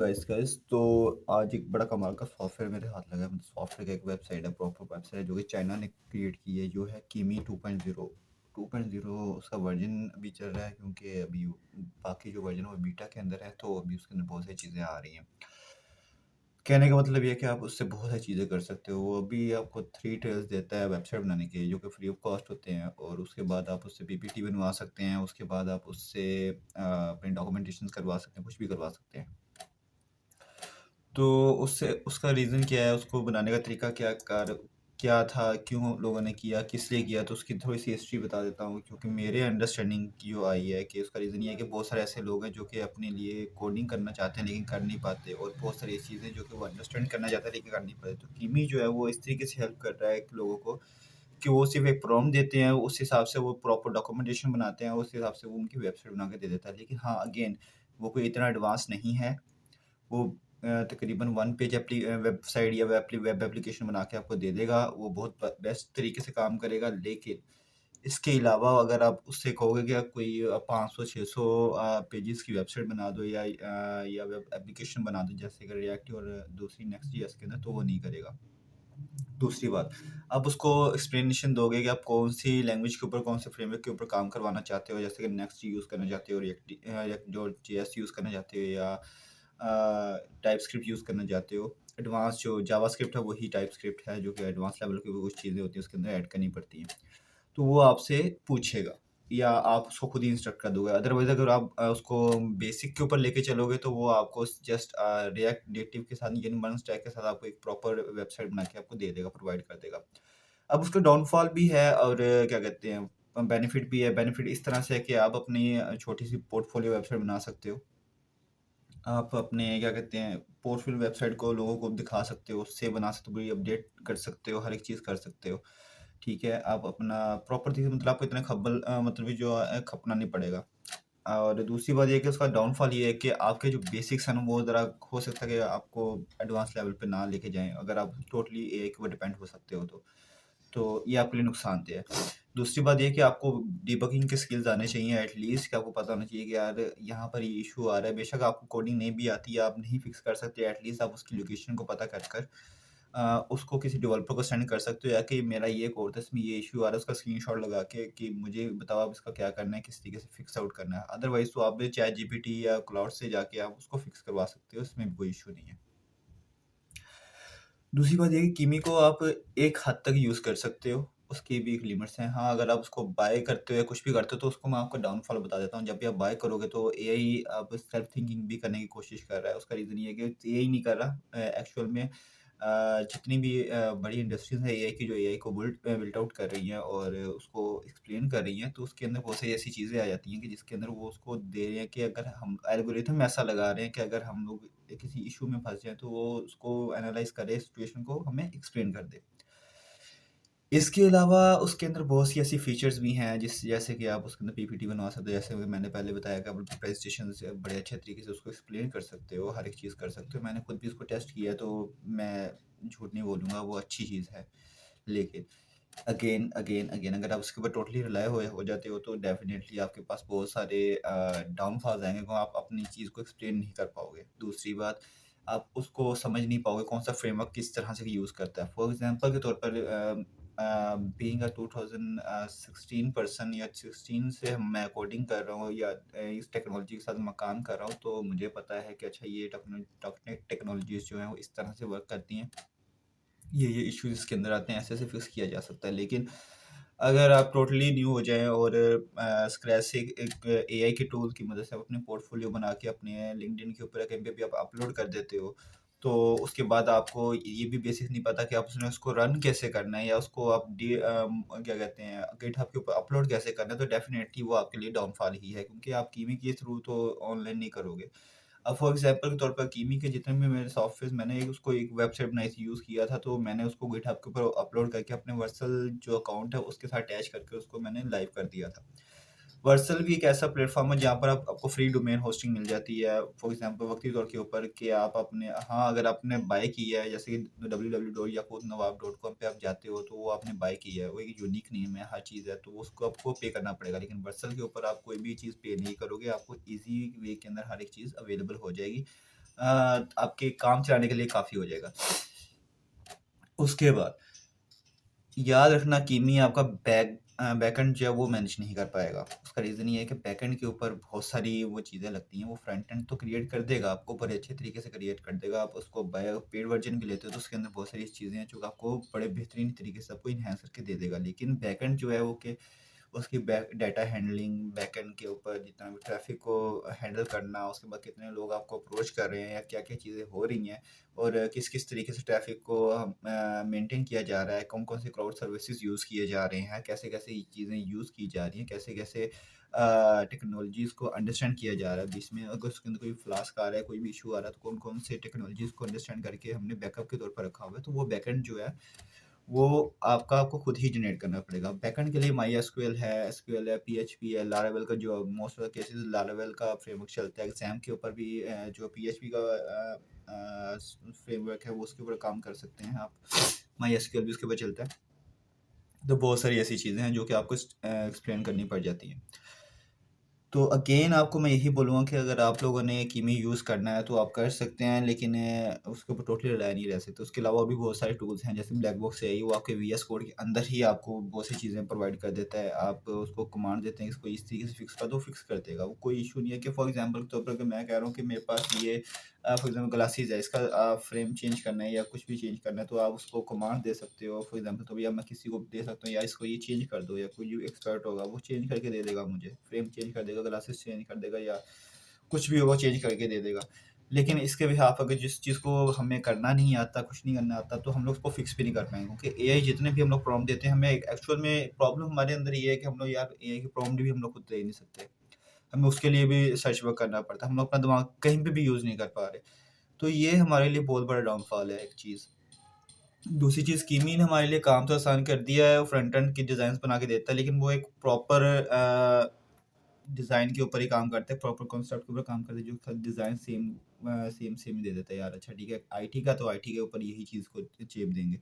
Guys तो आज एक बड़ा कमाल का सॉफ्टवेयर मेरे हाथ लगा है। मतलब सॉफ्टवेयर का एक वेबसाइट है, प्रॉपर वेबसाइट है जो कि चाइना ने क्रिएट की है, जो है कीमी 2.0। 2.0 उसका वर्जन अभी चल रहा है, क्योंकि अभी बाकी जो वर्जन है वो बीटा के अंदर है, तो अभी उसके अंदर बहुत सारी चीज़ें आ रही हैं। कहने का मतलब ये है कि आप उससे बहुत सारी चीज़ें कर सकते हो। वो अभी आपको 3 ट्रेल्स देता है वेबसाइट बनाने के, जो कि फ्री ऑफ कॉस्ट होते हैं, और उसके बाद आप उससे पीपीटी बनवा सकते हैं। उसके बाद आप उससे अपने डॉक्यूमेंटेशन करवा सकते हैं, कुछ भी करवा सकते हैं। तो उससे उसका रीज़न क्या है, उसको बनाने का तरीका क्या था, क्यों लोगों ने किया, किस लिए किया, तो उसकी थोड़ी-सी हिस्ट्री बता देता हूँ। क्योंकि मेरे अंडरस्टैंडिंग की जो आई है कि उसका रीज़न ये है कि बहुत सारे ऐसे लोग हैं जो कि अपने लिए कोडिंग करना चाहते हैं लेकिन कर नहीं पाते, और बहुत सारी ऐसी चीज़ें जो कि वो अंडरस्टैंड करना चाहते हैं लेकिन कर नहीं पाते। तो कीमी जो है वो इस तरीके से हेल्प कर रहा है कि लोगों को, कि वो सिर्फ़ एक प्रॉम्प्ट देते हैं, उस हिसाब से वो प्रॉपर डॉक्यूमेंटेशन बनाते हैं, उस हिसाब से वो उनकी वेबसाइट बना के दे देता है। लेकिन हाँ, अगेन वो कोई इतना एडवांस नहीं है। वो तकरीबन वन पेज वेबसाइट या वेब एप्लीकेशन बना के आपको दे देगा। वो बहुत बेस्ट तरीके से काम करेगा। लेकिन इसके अलावा अगर आप उससे कहोगे कि आप कोई 500-600 पेजेस की वेबसाइट बना दो, या वेब एप्लीकेशन बना दो, जैसे कि रिएक्ट और दूसरी नेक्स्ट जेएस के अंदर, तो वो नहीं करेगा। दूसरी बात, आप उसको एक्सप्लेनेशन दोगे कि आप कौन सी लैंग्वेज के ऊपर, कौन से फ्रेमवर्क के ऊपर काम करवाना चाहते हो, जैसे कि नेक्स्ट यूज़ करना चाहते हो, या जो जेएस यूज़ करना चाहते हो, या टाइपस्क्रिप्ट यूज़ करना चाहते हो। एडवांस जो जावास्क्रिप्ट है वही टाइपस्क्रिप्ट है, जो कि एडवांस लेवल की भी कुछ चीज़ें होती हैं उसके अंदर ऐड करनी पड़ती हैं। तो वो आपसे पूछेगा, या आप उसको खुद ही इंस्ट्रक्ट कर दोगे। अदरवाइज़ अगर आप उसको बेसिक के ऊपर लेके चलोगे, तो वो आपको जस्ट रिएक्ट नेटिव के साथ, यानी मर्न स्टैक के साथ आपको एक प्रॉपर वेबसाइट बना के आपको दे देगा, प्रोवाइड कर देगा। अब उसका डाउनफॉल भी है, और क्या कहते हैं, बेनिफिट भी है। बेनिफिट इस तरह से है कि आप अपनी छोटी-सी पोर्टफोलियो वेबसाइट बना सकते हो। आप अपने क्या कहते हैं, पोर्टफोलियो वेबसाइट को लोगों को दिखा सकते हो, उससे बना सकते हो, पूरी अपडेट कर सकते हो, हर एक चीज़ कर सकते हो। ठीक है? आप अपना प्रॉपर तरीके से, मतलब आपको इतना मतलब कि जो है खपना नहीं पड़ेगा। और दूसरी बात ये है कि उसका डाउनफॉल ये है कि आपके जो बेसिक्स हैं ना, वो ज़रा हो सकता है कि आपको एडवांस लेवल पे ना लेके जाएँ, अगर आप टोटली एआई के ऊपर डिपेंड हो सकते हो तो। तो ये आपके लिए नुकसानदेह है। दूसरी बात ये है कि आपको डिबगिंग के स्किल्स आने चाहिए एटलीस्ट, कि आपको पता होना चाहिए कि यार यहाँ पर ये इश्यू आ रहा है। बेशक आपको कोडिंग नहीं भी आती है, आप नहीं फिक्स कर सकते, एटलीस्ट आप उसकी लोकेशन को पता कर उसको किसी डेवलपर को सेंड कर सकते हो, या कि मेरा ये कोड है, इसमें ये इश्यू आ रहा है, उसका स्क्रीनशॉट लगा के कि मुझे बताओ आप इसका क्या करना है, किस तरीके से फिक्स आउट करना है। अदरवाइज़ तो आप चैट जीपीटी या क्लाउड से जाके आप उसको फिक्स करवा सकते हो, इसमें भी कोई इश्यू नहीं है। दूसरी बात ये है कि कीमी को आप एक हद तक यूज़ कर सकते हो, उसकी भी एक लिमिट्स हैं। हाँ, अगर आप उसको बाय करते हो या कुछ भी करते हो, तो उसको मैं आपको डाउनफॉल बता देता हूँ। जब भी आप बाय करोगे, तो एआई अब सेल्फ थिंकिंग भी करने की कोशिश कर रहा है। उसका रीज़न ये है कि एआई नहीं कर रहा एक्चुअल में, जितनी भी बड़ी इंडस्ट्रीज़ हैं एआई की, जो एआई को बिल्ट आउट कर रही हैं और उसको एक्सप्लेन कर रही हैं, तो उसके अंदर बहुत सारी ऐसी चीज़ें आ जाती हैं कि जिसके अंदर वो उसको दे रहे हैं कि अगर हम एल्गोरिथम ऐसा लगा रहे हैं कि अगर हम लोग किसी इश्यू में फँस जाएँ, तो वो उसको एनालाइज़ करे, सिचुएशन को हमें एक्सप्लेन कर दे। इसके अलावा उसके अंदर बहुत सी ऐसी फीचर्स भी हैं, जैसे कि आप उसके अंदर पीपीटी बनवा सकते हो, जैसे कि मैंने पहले बताया कि आप अपनी प्रेज़ेंटेशन से बड़े अच्छे तरीके से उसको एक्सप्लेन कर सकते हो, हर एक चीज़ कर सकते हो। मैंने खुद भी उसको टेस्ट किया है, तो मैं झूठ नहीं बोलूँगा, वो अच्छी चीज़ है। लेकिन अगेन अगर आप उसके ऊपर टोटली रिलाय हो जाते हो, तो डेफ़िनेटली आपके पास बहुत सारे डाउनफॉल्स आएँगे, को आप अपनी चीज़ को एक्सप्लेन नहीं कर पाओगे। दूसरी बात, आप उसको समझ नहीं पाओगे कौन-सा फ्रेमवर्क किस तरह से यूज़ करता है। फॉर एग्ज़ाम्पल के तौर पर बीइंग अ 2016 पर्सन, या 16 से मैं कोडिंग कर रहा हूँ, या इस टेक्नोलॉजी के साथ मैं काम कर रहा हूँ, तो मुझे पता है कि अच्छा ये टेक्नोलॉजीज़ जो हैं वो इस तरह से वर्क करती हैं। ये इश्यूज़ इसके अंदर आते हैं, ऐसे-ऐसे फिक्स किया जा सकता है। लेकिन अगर आप टोटली न्यू हो जाएँ और स्क्रैच से एक एआई के टूल की मदद से आप अपने पोर्टफोलियो बना के अपने लिंक्डइन के ऊपर या कहीं पे भी आप अपलोड कर देते हो, तो उसके बाद आपको ये भी बेसिक नहीं पता कि आप उसमें उसको रन कैसे करना है, या उसको आप क्या कहते हैं, गिटहब के ऊपर अपलोड कैसे करना है, तो डेफ़िनेटली वो आपके लिए डाउनफॉल ही है, क्योंकि आप कीमी के थ्रू तो ऑनलाइन नहीं करोगे। अब फॉर एग्ज़ाम्पल के तौर पर कीमी के जितने भी मेरे सॉफ्टवेयर्स, मैंने उसको एक वेबसाइट बनाई थी, यूज़ किया था, तो मैंने उसको गिटहब के ऊपर अपलोड करके अपने वर्सल जो अकाउंट है उसके साथ अटैच करके उसको मैंने लाइव कर दिया था। वर्सल भी एक ऐसा प्लेटफ़ॉर्म है जहाँ पर आपको फ्री डोमेन होस्टिंग मिल जाती है। फॉर एग्ज़ाम्पल वक़्ती तौर के ऊपर कि आप अपने, हाँ, अगर आपने बाय की है, जैसे कि www.yakutnawab.com पे आप जाते हो, तो वो आपने बाय की है, वो एक यूनिक नेम है, हर चीज़ है, तो उसको आपको पे करना पड़ेगा। लेकिन वर्सल के ऊपर आप कोई भी चीज़ पे नहीं करोगे, आपको ईज़ी वे के अंदर हर एक चीज़ अवेलेबल हो जाएगी। आपके काम चलाने के लिए काफ़ी हो जाएगा। उसके बाद याद रखना कीमी आपका बैकएंड जो है वो मैनेज नहीं कर पाएगा। उसका रीज़न ये है कि बैकएंड के ऊपर बहुत सारी वो चीज़ें लगती हैं। वो फ्रंट एंड तो क्रिएट कर देगा आपको, बड़े अच्छे तरीके से क्रिएट कर देगा। आप उसको पेड वर्जन भी लेते हो तो उसके अंदर बहुत सारी चीज़ें हैं जो आपको बड़े बेहतरीन तरीके से आपको इन्हांस करके दे देगा। लेकिन बैकएंड जो है वो कि उसकी डाटा हैंडलिंग, बैकएंड के ऊपर जितना भी ट्रैफिक को हैंडल करना, उसके बाद कितने लोग आपको अप्रोच कर रहे हैं या क्या क्या चीज़ें हो रही हैं, और किस किस तरीके से ट्रैफिक को मेंटेन किया जा रहा है, कौन कौन से क्राउड सर्विसेज यूज़ किए जा रहे हैं, कैसे कैसे ये चीज़ें यूज़ की जा रही हैं, कैसे कैसे टेक्नोलॉजीज़ को अंडरस्टैंड किया जा रहा है। बीच में अगर उसके अंदर कोई फ्लास्क आ रहा है, कोई भी इशू आ रहा है, तो कौन कौन से टेक्नोलॉजीज़ को अंडरस्टैंड करके हमने बैकअप के तौर पर रखा हुआ है। तो वो बैकएंड जो है वो आपको खुद ही जनरेट करना पड़ेगा। बैकएंड के लिए माईएसक्यूएल है, एसक्यूएल है, पीएचपी है, लारावेल का जो most of the cases Laravel का फ्रेमवर्क चलता है। एग्जाम के ऊपर भी जो पीएचपी का फ्रेमवर्क है वो उसके ऊपर काम कर सकते हैं आप। माईएसक्यूएल भी उसके ऊपर चलता है। तो बहुत सारी ऐसी चीज़ें हैं जो कि आपको एक्सप्लेन करनी पड़ जाती हैं। तो अगेन आपको मैं यही बोलूँगा कि अगर आप लोगों ने कीमी यूज़ करना है तो आप कर सकते हैं, लेकिन उसके ऊपर टोटली रिलाय नहीं रह सकते। उसके अलावा भी बहुत सारे टूल्स हैं, जैसे ब्लैक बॉक्स है, वो आपके वीएस कोड के अंदर ही आपको बहुत सी चीज़ें प्रोवाइड कर देता है। आप उसको कमांड देते हैं, इसको इस तरीके से फिक्स कर दो, फिक्स कर देगा। वो कोई इशू नहीं है कि फॉर एग्जांपल के तौर पर अगर मैं कह रहा हूँ कि मेरे पास ये फॉर एग्जांपल ग्लासेस है, इसका फ्रेम चेंज करना है या कुछ भी चेंज करना है, तो आप उसको कमांड दे सकते हो फॉर एग्जांपल। तो भैया मैं किसी को दे सकता हूँ, या इसको ये चेंज कर दो, या कोई जो एक्सपर्ट होगा वो चेंज करके दे देगा मुझे, फ्रेम चेंज कर देगा, ग्लासेस चेंज कर देगा, या कुछ भी होगा चेंज करके दे देगा। लेकिन इसके बिहाफ अगर जिस चीज़ को हमें करना नहीं आता, कुछ नहीं करना आता, तो हम लोग उसको फिक्स भी नहीं कर पाएंगे, क्योंकि एआई जितने भी हम लोग प्रॉम्प्ट देते हैं, हमें एक्चुअल में प्रॉब्लम हमारे अंदर ये है कि हम लोग यार एआई की प्रॉम्प्ट भी हम लोग खुद दे नहीं सकते। हमें उसके लिए भी सर्च वर्क करना पड़ता है, हम लोग अपना दिमाग कहीं पे भी यूज़ नहीं कर पा रहे। तो ये हमारे लिए बहुत बड़ा डाउनफॉल है एक चीज़। दूसरी चीज़, कीमी ने हमारे लिए काम तो आसान कर दिया है, वो फ्रंट एंड की डिज़ाइंस बना के देता है, लेकिन वो एक प्रॉपर डिज़ाइन के ऊपर ही काम करते हैं, प्रॉपर कॉन्सेप्ट के ऊपर काम करते हैं, जो डिज़ाइन सेम ही दे देता है। यार अच्छा ठीक है, आईटी का तो आईटी के ऊपर यही चीज़ को चेप देंगे,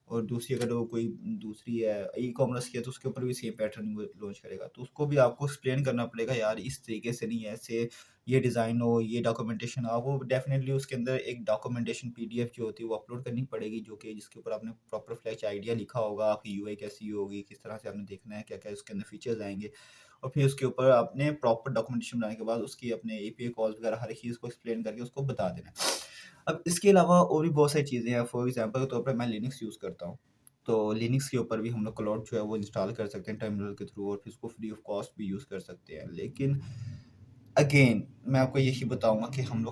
और दूसरी अगर वो कोई दूसरी है ई कॉमर्स की है, तो उसके ऊपर भी सेम पैटर्न वो लॉन्च करेगा। तो उसको भी आपको एक्सप्लेन करना पड़ेगा, यार इस तरीके से नहीं है, ऐसे ये डिज़ाइन हो, ये डॉक्यूमेंटेशन हो। वो डेफिनेटली उसके अंदर एक डॉक्यूमेंटेशन पीडीएफ जो होती है वो अपलोड करनी पड़ेगी, जो कि जिसके ऊपर आपने प्रॉपर फ्लैश आइडिया लिखा होगा, आपकी यूआई कैसी होगी, किस तरह से आपने देखना है, क्या क्या उसके अंदर फीचर्स आएंगे, और फिर उसके ऊपर आपने प्रॉपर डॉक्यूमेंटेशन बनाने के बाद उसकी अपने एपीआई कॉल्स वगैरह हर एक चीज़ को एक्सप्लेन करके उसको बता देना है। अब इसके अलावा और भी बहुत सारी चीज़ें हैं। फॉर एग्जांपल के तौर पर मैं लिनक्स यूज़ करता हूँ, तो लिनक्स के ऊपर भी हम लोग क्लाउड जो है वो इंस्टॉल कर सकते हैं टर्मिनल के थ्रू, और फिर उसको फ्री ऑफ कॉस्ट भी यूज़ कर सकते हैं। लेकिन अगेन मैं आपको यही बताऊंगा कि हम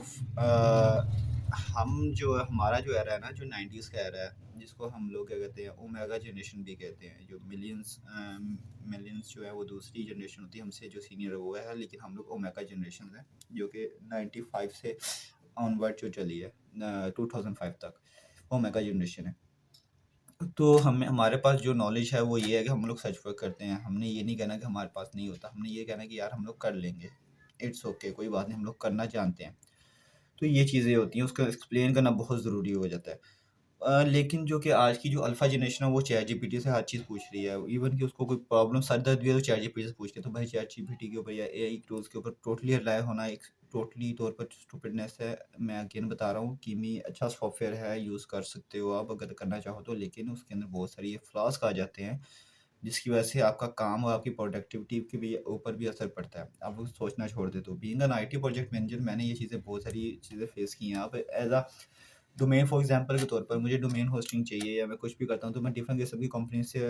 जो हमारा जो एरा है ना, जो 90s का एरा है, जिसको हम लोग क्या कहते हैं, ओमेगा जनरेशन भी कहते हैं। जो मिलियंस जो है वो दूसरी जनरेशन होती है हमसे, जो सीनियर वो है, लेकिन हम लोग ओमेगा जनरेशन है, जो कि 95 से ऑनवर्ड जो चली है 2005 तक ओमेगा जनरेशन है। तो हमें हमारे पास जो नॉलेज है वो ये है कि हम लोग सर्च वर्क करते हैं। हमने ये नहीं कहना कि हमारे पास नहीं होता, हमने ये कहना कि यार हम लोग कर लेंगे, इट्स ओके, कोई बात नहीं, हम लोग करना जानते हैं। तो ये चीज़ें होती हैं, उसका एक्सप्लेन करना बहुत ज़रूरी हो जाता है। लेकिन जो कि आज की जो अल्फ़ा जनरेशन है वो चैटजीपीटी से हर चीज़ पूछ रही है। इवन कि उसको कोई प्रॉब्लम सर दर्द भी है तो चैटजीपीटी से पूछ रही है। तो भाई चैटजीपीटी के ऊपर या एआई टूल्स के ऊपर टोटली रिलाय होना एक टोटली तौर पर स्टूपिडनेस है। मैं अगेन बता रहा हूँ, कीमी अच्छा सॉफ्टवेयर है, यूज़ कर सकते हो आप अगर करना चाहो तो, लेकिन उसके अंदर बहुत सारी फ्लॉज़ आ जाते हैं, जिसकी वजह से आपका काम और आपकी प्रोडक्टिविटी के भी ऊपर भी असर पड़ता है। आप वो सोचना छोड़ देते हो। Being an IT project manager मैंने ये चीज़ें बहुत सारी चीज़ें फेस की हैं। अब as a domain for example के तौर पर मुझे डोमेन होस्टिंग चाहिए या मैं कुछ भी करता हूँ, तो मैं डिफरेंट किस्म की कंपनी से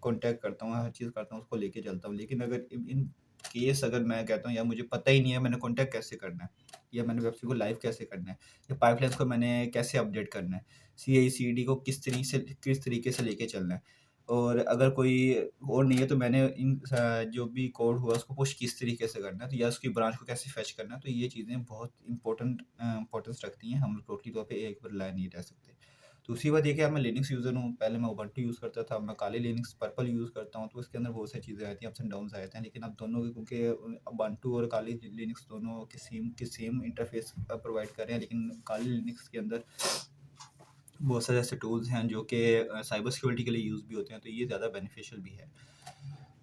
कॉन्टैक्ट करता हूँ, हर चीज़ करता हूँ, उसको लेके चलता हूँ। लेकिन अगर इन केस अगर मैं कहता हूँ यार मुझे पता ही नहीं है मैंने कॉन्टैक्ट कैसे करना है, या मैंने वेबसाइट को लाइव कैसे करना है, या पाइपलाइंस को मैंने कैसे अपडेट करना है, सीआई/सीडी को किस तरीके से लेके चलना है, और अगर कोई और नहीं है तो मैंने जो भी कोड हुआ उसको पुश किस तरीके से करना है, तो या उसकी ब्रांच को कैसे फेच करना है। तो ये चीज़ें बहुत इंपॉर्टेंस रखती हैं। हम लोग टोटली तौर पे एक पर रिलाय नहीं रह सकते। दूसरी बात ये कि मैं लिनक्स यूज़र हूँ, पहले मैं उबंटू यूज़ करता था, मैं काली लिनक्स पर्पल यूज़ करता हूँ, तो इसके अंदर बहुत सारी चीज़ें आती हैं, अप्स एंड डाउन्स आते हैं। लेकिन अब दोनों के, क्योंकि उबंटू और काली लिनक्स दोनों के सेम इंटरफेस प्रोवाइड कर रहे हैं, लेकिन काली लिनक्स के अंदर बहुत सारे ऐसे टूल्स हैं जो कि साइबर सिक्योरिटी के लिए यूज़ भी होते हैं, तो ये ज़्यादा बेनिफिशियल भी है।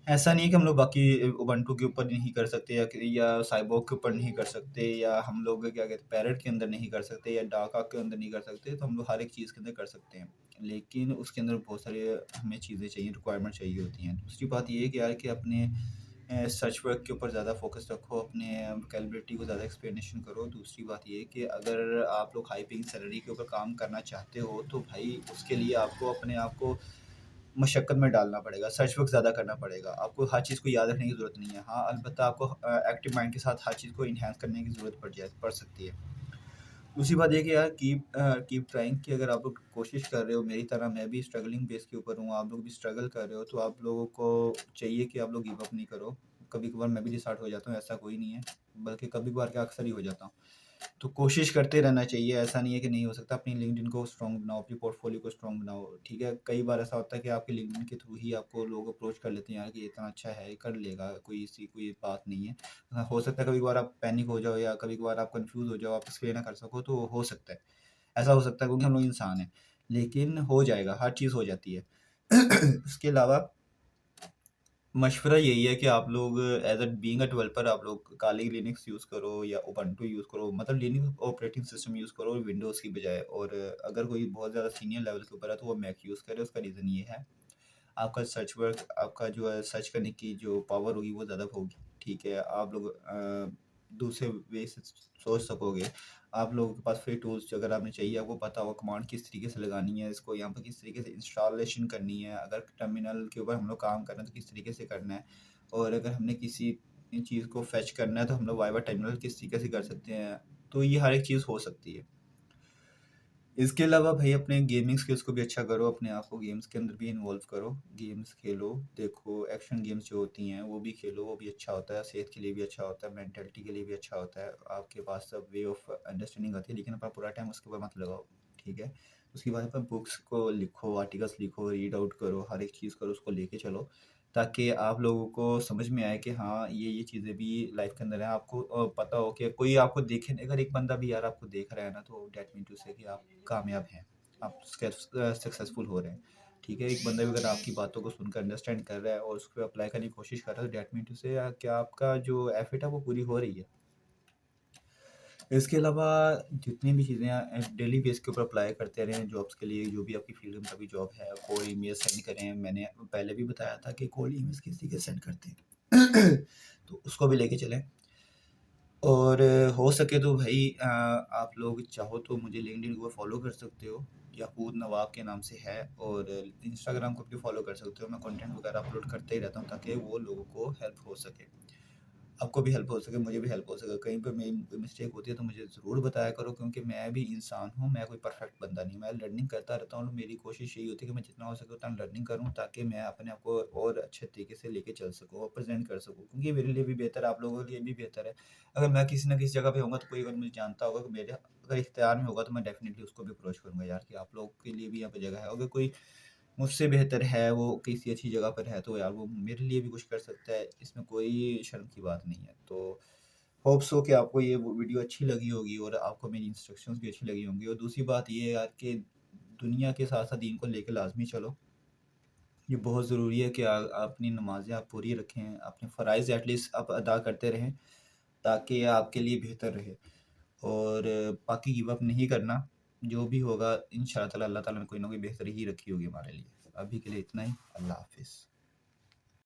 ऐसा नहीं है कि हम लोग बाकी उबंटू के ऊपर नहीं कर सकते, या साइबॉग के ऊपर नहीं कर सकते, या हम लोग क्या कहते हैं पैरेट के अंदर नहीं कर सकते, या डाका के अंदर नहीं कर सकते। तो हम लोग हर एक चीज़ के अंदर कर सकते हैं, लेकिन उसके अंदर बहुत सारे हमें चीज़ें चाहिए, रिक्वायरमेंट चाहिए होती हैं। दूसरी बात ये है कि यार कि अपने सर्च वर्क के ऊपर ज़्यादा फोकस रखो, अपने वोकैब्युलरी को ज़्यादा एक्सप्लेनेशन करो। दूसरी बात ये है कि अगर आप लोग हाई पेइंग सैलरी के ऊपर काम करना चाहते हो तो भाई उसके लिए आपको अपने आप को मशक्क़त में डालना पड़ेगा, सर्च वर्क ज़्यादा करना पड़ेगा। आपको हर चीज़ को याद रखने की ज़रूरत नहीं है। हाँ, अलबत्ता आपको एक्टिव माइंड के साथ हर चीज़ को एनहांस करने की ज़रूरत पड़ सकती है। दूसरी बात ये कि यार कीप ट्राइंग, कि अगर आप लोग कोशिश कर रहे हो मेरी तरह, मैं भी स्ट्रगलिंग बेस के ऊपर हूँ, आप लोग भी स्ट्रगल कर रहे हो, तो आप लोगों को चाहिए कि आप लोग गिव अप नहीं करो। कभी-कभार मैं भी डिसहार्ट हो जाता हूँ, ऐसा कोई नहीं है, बल्कि कभी-कभार क्या अक्सर ही हो जाता हूँ। तो कोशिश करते रहना चाहिए, ऐसा नहीं है कि नहीं हो सकता। अपनी लिंक्डइन को स्ट्रॉन्ग बनाओ, अपनी पोर्टफोलियो को स्ट्रॉन्ग बनाओ, ठीक है। कई बार ऐसा होता है कि आपके लिंक्डइन के थ्रू ही आपको लोग अप्रोच कर लेते हैं, यार कि ये इतना अच्छा है, ये कर लेगा, कोई इसकी कोई बात नहीं है। हो सकता है कभी कभार आप पैनिक हो जाओ, या कभी कभार आप कंफ्यूज हो जाओ, आप एक्सप्लेन ना कर सको, तो हो सकता है, ऐसा हो सकता है, क्योंकि हम लोग इंसान हैं। लेकिन हो जाएगा, हर चीज़ हो जाती है। उसके अलावा मशवरा यही है कि आप लोग as a being a developer आप लोग काली लिनक्स यूज़ करो या उबंटू यूज़ करो, मतलब लिनक्स ऑपरेटिंग सिस्टम यूज़ करो विंडोज़ की बजाय। और अगर कोई बहुत ज़्यादा सीनियर लेवल के ऊपर है तो वो मैक यूज़ करे। उसका रीज़न ये है, आपका सर्च वर्क, आपका जो है सर्च करने की जो पावर होगी वो ज़्यादा होगी, ठीक है। आप लोग दूसरे वे से सोच सकोगे। आप लोगों के पास फ्री टूल्स जो अगर आपने चाहिए, आपको पता होगा कमांड किस तरीके से लगानी है, इसको यहाँ पर किस तरीके से इंस्टॉलेशन करनी है, अगर टर्मिनल के ऊपर हम लोग काम कर रहे हैं तो किस तरीके से करना है, और अगर हमने किसी चीज़ को फेच करना है तो हम लोग वाइवा टर्मिनल किस तरीके से कर सकते हैं। तो ये हर एक चीज़ हो सकती है। इसके अलावा भाई अपने गेमिंग स्किल्स को भी अच्छा करो, अपने आप को गेम्स के अंदर भी इन्वॉल्व करो, गेम्स खेलो, देखो एक्शन गेम्स जो होती हैं वो भी खेलो, वो भी अच्छा होता है, सेहत के लिए भी अच्छा होता है, मेंटलिटी के लिए भी अच्छा होता है। आपके पास सब वे ऑफ अंडरस्टैंडिंग आती है, लेकिन अपना पूरा टाइम उसके ऊपर मत लगाओ, ठीक है। उसके बाद अपन बुक्स को लिखो, आर्टिकल्स लिखो, रीड आउट करो, हर एक चीज़ करो, उसको लेके चलो, ताकि आप लोगों को समझ में आए कि हाँ ये चीज़ें भी लाइफ के अंदर है। आपको पता हो कि कोई आपको देखे, अगर एक बंदा भी यार आपको देख रहा है ना, तो डेट मीन टू से कि आप कामयाब हैं, आप सक्सेसफुल हो रहे हैं, ठीक है। एक बंदा भी अगर आपकी बातों को सुनकर अंडरस्टैंड कर रहा है और उसको अप्लाई करने की कोशिश कर रहा है, तो डेट मीन टू से क्या आपका जो एफर्ट है वो पूरी हो रही है। इसके अलावा जितनी भी चीज़ें डेली बेस के ऊपर अप्लाई करते रहें जॉब्स के लिए, जो भी आपकी फील्ड में कभी जॉब है, कोल्ड ईमेल सेंड करें। मैंने पहले भी बताया था कि कोल्ड ईमेल्स किस तरीके से सेंड करते हैं। तो उसको भी लेके चलें। और हो सके तो भाई आप लोग चाहो तो मुझे लिंक्डइन को फॉलो कर सकते हो, याकूत नवाब के नाम से है, और इंस्टाग्राम को भी फॉलो कर सकते हो। मैं कंटेंट वगैरह अपलोड करते ही रहता हूँ ताकि वो लोगों को हेल्प हो सके, आपको भी हेल्प हो सके, मुझे भी हेल्प हो सके। कहीं पे मेरी कोई मिस्टेक होती है तो मुझे ज़रूर बताया करो, क्योंकि मैं भी इंसान हूँ, मैं कोई परफेक्ट बंदा नहीं हूँ। मैं लर्निंग करता रहता हूँ, और मेरी कोशिश यही होती है कि मैं जितना हो सके उतना लर्निंग करूँ, ताकि मैं अपने आप को और अच्छे तरीके से लेके चल सकूँ और प्रेज़ेंट कर सकूँ, क्योंकि ये मेरे लिए भी बेहतर है, आप लोगों के लिए भी बेहतर है। अगर मैं किसी न किसी जगह पे होऊँगा तो कोई अगर मुझे जानता होगा कि मेरे अगर इख्तियार में होगा, तो मैं डेफ़िनिटली उसको भी अप्रोच करूँगा, यार कि आप लोगों के लिए भी यहाँ पे जगह है। अगर कोई मुझसे बेहतर है, वो किसी अच्छी जगह पर है, तो यार वो मेरे लिए भी कुछ कर सकता है, इसमें कोई शर्म की बात नहीं है। तो होप सो कि आपको ये वीडियो अच्छी लगी होगी, और आपको मेरी इंस्ट्रक्शंस भी अच्छी लगी होंगी। और दूसरी बात ये है यार कि दुनिया के साथ-साथ दीन को लेके लाज़मी चलो। ये बहुत ज़रूरी है कि अपनी नमाज़ें आप पूरी रखें, अपने फ़राइज़ एटलीस्ट आप अदा करते रहें, ताकि आपके लिए बेहतर रहे। और बाकी गिव अप नहीं करना, जो भी होगा इंशाअल्लाह ताला अल्लाह ताला ने कोई ना कोई बेहतरी ही रखी होगी हमारे लिए। अभी के लिए इतना ही, अल्लाह हाफ़िज़।